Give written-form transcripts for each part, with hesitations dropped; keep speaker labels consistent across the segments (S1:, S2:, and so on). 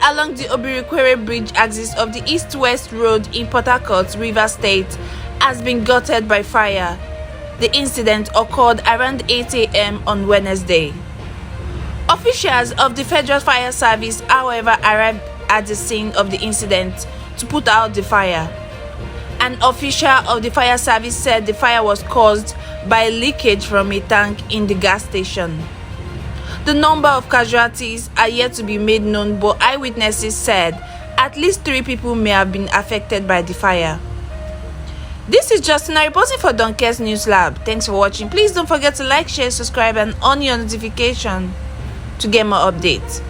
S1: along the Obirikwere Bridge axis of the east-west road in Port Harcourt, Rivers State, has been gutted by fire. The incident occurred around 8 a.m. on Wednesday. Officials of the Federal Fire Service, however, arrived at the scene of the incident to put out the fire. An official of the fire service said the fire was caused by leakage from a tank in the gas station. The number of casualties are yet to be made known, but eyewitnesses said at least 3 people may have been affected by the fire. This is Justina reporting for Donke's News Lab. Thanks for watching. Please don't forget to like, share, subscribe, and on your notification to get more updates.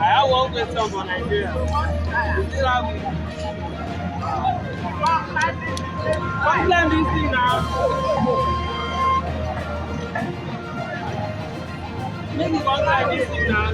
S2: I won't get some on Nigeria. What's that this thing now? Maybe one like this thing now.